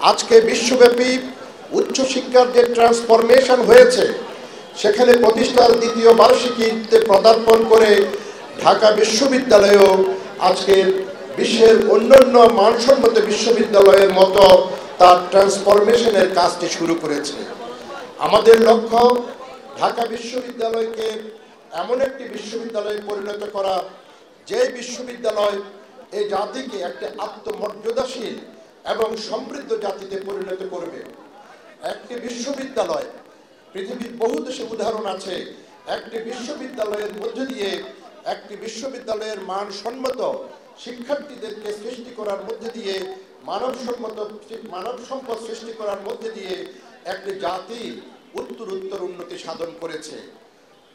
আজকে বিশ্বব্যাপী উচ্চশিক্ষার যে ট্রান্সফরমেশন হয়েছে, সেখানে প্রতিষ্ঠার দ্বিতীয় বার্ষিকীতে পদার্পণ করে ঢাকা বিশ্ববিদ্যালয়ও আজকে বিশ্বের অন্যান্য মানসম্মত বিশ্ববিদ্যালয়ের মতো তার ট্রান্সফরমেশনের কাজটি শুরু করেছে। আমাদের লক্ষ্য ঢাকা বিশ্ববিদ্যালয়কে এমন একটি বিশ্ববিদ্যালয়ে পরিণত করা, যে বিশ্ববিদ্যালয় এই জাতিকে একটি আত্মমর্যাদাশীল এবং সমৃদ্ধ জাতিতে পরিণত করবে। একটি বিশ্ববিদ্যালয়, পৃথিবীর বহু দেশে উদাহরণ আছে, একটি বিশ্ববিদ্যালয়ের মধ্য দিয়ে একটি বিশ্ববিদ্যালয়ের মানসম্মত শিক্ষার্থীদেরকে সৃষ্টি করার মধ্যে দিয়ে মানব সম্পদ সৃষ্টি করার মধ্যে দিয়ে একটি জাতি উত্তর উন্নতি সাধন করেছে।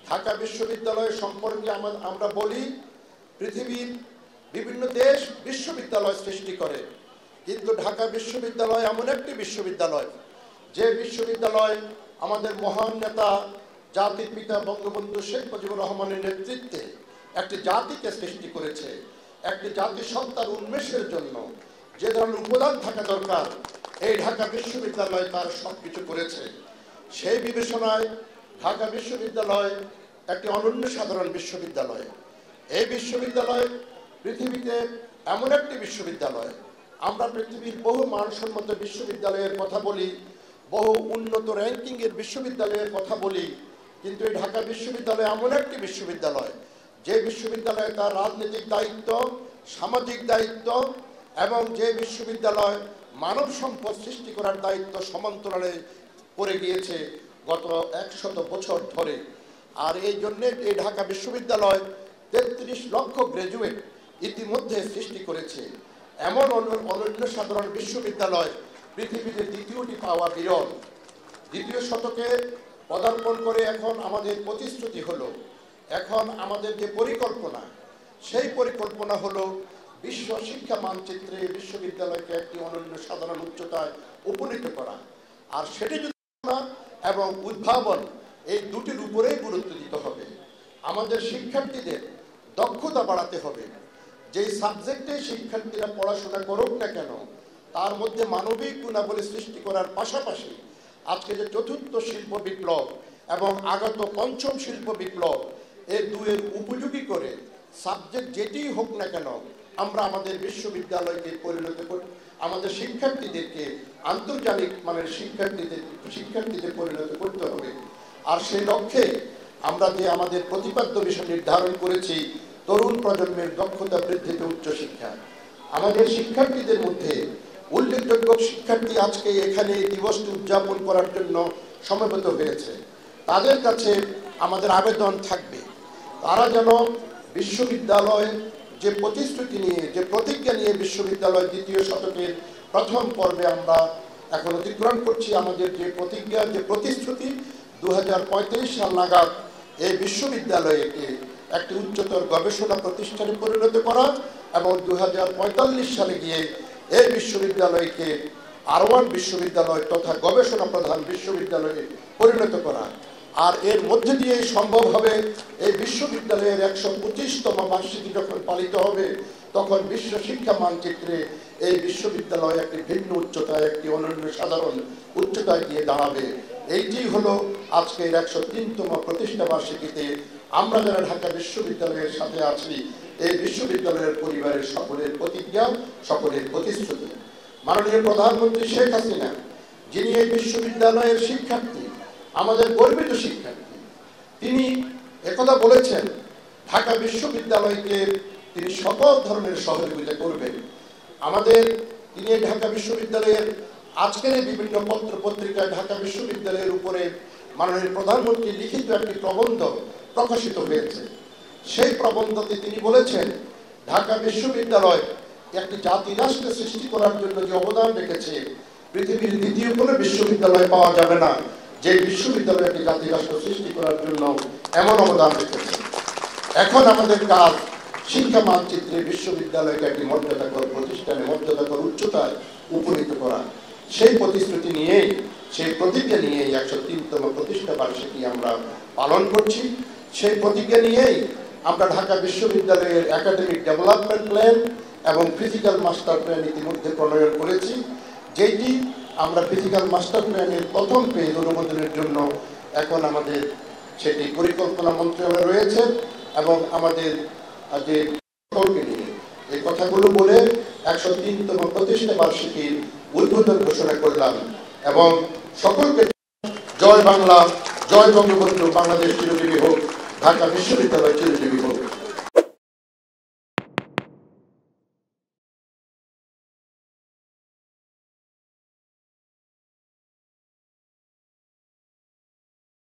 ঢাকা বিশ্ববিদ্যালয় সম্পর্কে আমরা বলি, পৃথিবীর বিভিন্ন দেশ বিশ্ববিদ্যালয় সৃষ্টি করে, কিন্তু ঢাকা বিশ্ববিদ্যালয় এমন একটি বিশ্ববিদ্যালয়, যে বিশ্ববিদ্যালয় আমাদের মহান নেতা জাতির পিতা বঙ্গবন্ধু শেখ মুজিবুর রহমানের নেতৃত্বে একটি জাতিকে সৃষ্টি করেছে। একটি জাতিসত্তার উন্মেষের জন্য যে ধরনের উপাদান থাকা দরকার, এই ঢাকা বিশ্ববিদ্যালয় তার সবকিছু করেছে। সেই বিবেচনায় ঢাকা বিশ্ববিদ্যালয় একটি অনন্য সাধারণ বিশ্ববিদ্যালয়। এই বিশ্ববিদ্যালয় পৃথিবীতে এমন একটি বিশ্ববিদ্যালয়, আমরা পৃথিবীর বহু মানসম্মত বিশ্ববিদ্যালয়ের কথা বলি, বহু উন্নত র্যাঙ্কিংয়ের বিশ্ববিদ্যালয়ের কথা বলি, কিন্তু এই ঢাকা বিশ্ববিদ্যালয় এমন একটি বিশ্ববিদ্যালয়, যে বিশ্ববিদ্যালয়ে তার রাজনৈতিক দায়িত্ব, সামাজিক দায়িত্ব এবং যে বিশ্ববিদ্যালয় মানব সম্পদ সৃষ্টি করার দায়িত্ব সমান্তরালে পড়ে গিয়েছে গত 100 বছর ধরে। আর এই জন্যে এই ঢাকা বিশ্ববিদ্যালয় 33 লক্ষ গ্র্যাজুয়েট ইতিমধ্যে সৃষ্টি করেছে। এমন অনন্য সাধারণ বিশ্ববিদ্যালয় পৃথিবীতে দ্বিতীয়টি পাওয়া বিরল। দ্বিতীয় শতকে পদার্পণ করে এখন আমাদের প্রতিশ্রুতি হলো, এখন আমাদের যে পরিকল্পনা, সেই পরিকল্পনা হলো বিশ্ব শিক্ষা মানচিত্রে বিশ্ববিদ্যালয়কে একটি অনন্য সাধারণ উচ্চতায় উপনীত করা। আর সেটি যদি এবং উদ্ভাবন, এই দুটির উপরেই গুরুত্ব দিতে হবে। আমাদের শিক্ষার্থীদের দক্ষতা বাড়াতে হবে। যেই সাবজেক্টে শিক্ষার্থীরা পড়াশোনা করুক না কেন, তার মধ্যে মানবিক গুণাবলী সৃষ্টি করার পাশাপাশি আজকে যে চতুর্থ শিল্প বিপ্লব এবং আগত পঞ্চম শিল্প বিপ্লব, এই দুয়ের উপযোগী করে সাবজেক্ট যেটিই হোক না কেন, আমরা আমাদের বিশ্ববিদ্যালয়কে পরিণত করি, আমাদের শিক্ষার্থীদেরকে আন্তর্জাতিক মানের শিক্ষার্থীদের পরিণত করতে হবে। আর সেই লক্ষ্যে আমরা যে আমাদের প্রতিপাদ্য বিষয় নির্ধারণ করেছি, তরুণ প্রজন্মের দক্ষতা বৃদ্ধিতে উচ্চশিক্ষা। আমাদের শিক্ষার্থীদের মধ্যে উল্লেখযোগ্য শিক্ষার্থী আজকে এখানে এই দিবসটি উদযাপন করার জন্য সমবেত হয়েছে। তাদের কাছে আমাদের আবেদন থাকবে, তারা যেন বিশ্ববিদ্যালয় যে প্রতিশ্রুতি নিয়ে, যে প্রতিজ্ঞা নিয়ে বিশ্ববিদ্যালয় দ্বিতীয় শতকের প্রথম পর্বে আমরা এখন অতিক্রম করছি, আমাদের যে প্রতিজ্ঞা, যে প্রতিশ্রুতি 2035 সাল নাগাদ এই বিশ্ববিদ্যালয়কে একটি উচ্চতর গবেষণা প্রতিষ্ঠানে পরিণত করা এবং 2045 সালে গিয়ে এই বিশ্ববিদ্যালয়কে R1 বিশ্ববিদ্যালয় তথা গবেষণা প্রধান বিশ্ববিদ্যালয়ে পরিণত করা। আর এর মধ্যে দিয়ে সম্ভব হবে এই বিশ্ববিদ্যালয়ের 125তম বার্ষিকী যখন পালিত হবে, তখন বিশ্ব শিক্ষা মানচিত্রে এই বিশ্ববিদ্যালয় একটি ভিন্ন উচ্চতায়, একটি অনন্য সাধারণ উচ্চতায় গিয়ে দাঁড়াবে। এইটি হলো আজকের 103তম প্রতিষ্ঠা বার্ষিকীতে আমরা যারা ঢাকা বিশ্ববিদ্যালয়ের সাথে আছি, এই বিশ্ববিদ্যালয়ের পরিবারের সকলের প্রতিজ্ঞা, সকলের প্রতিশ্রুতি। মাননীয় প্রধানমন্ত্রী শেখ হাসিনা, যিনি এই বিশ্ববিদ্যালয়ের শিক্ষার্থী, আমাদের গর্বিত শিক্ষার্থী, তিনি একথা বলেছেন, ঢাকা বিশ্ববিদ্যালয়কে তিনি সকল ধরনের সহযোগিতা করবেন। তিনি ঢাকা বিশ্ববিদ্যালয়ের আজকের বিভিন্ন পত্র পত্রিকায় ঢাকা বিশ্ববিদ্যালয়ের উপরে মাননীয় প্রধানমন্ত্রী লিখিত একটি প্রবন্ধ প্রকাশিত হয়েছে। সেই প্রবন্ধতে তিনি বলেছেন, ঢাকা বিশ্ববিদ্যালয় একটি জাতি রাষ্ট্র সৃষ্টি করার জন্য যে অবদান রেখেছে, পৃথিবীর দ্বিতীয় কোনো বিশ্ববিদ্যালয় পাওয়া যাবে না যে বিশ্ববিদ্যালয় একটি জাতি রাষ্ট্র সৃষ্টি করার জন্য এমন অবদান রেখেছে। এখন আমাদের কাজ শিক্ষা মানচিত্রে বিশ্ববিদ্যালয়কে একটি মর্যাদাকর প্রতিষ্ঠানে, মর্যাদাকর উচ্চতায় উপনীত করা। সেই প্রতিশ্রুতি নিয়েই, সেই প্রতিজ্ঞা নিয়েই 103তম প্রতিষ্ঠা বার্ষিকী আমরা পালন করছি। সেই প্রতিজ্ঞা নিয়েই আমরা ঢাকা বিশ্ববিদ্যালয়ের একাডেমিক ডেভেলপমেন্ট প্ল্যান এবং ফিজিক্যাল মাস্টার প্ল্যান ইতিমধ্যে প্রণয়ন করেছি যেটি আমরা ফিজিক্যাল মাস্টার প্ল্যানের প্রথম পেজ অনুমোদনের জন্য এখন আমাদের সেটি পরিকল্পনা মন্ত্রণালয়ে রয়েছে এবং আমাদের যে সকলকে নিয়ে এই কথাগুলো বলে 103তম প্রতিষ্ঠা বার্ষিকীর উদ্বোধন ঘোষণা করলাম এবং সকলকে জয় বাংলা, জয় বঙ্গবন্ধু, বাংলাদেশ চিরজীবী হোক, ঢাকা বিশ্ববিদ্যালয় চিরজীবী হোক।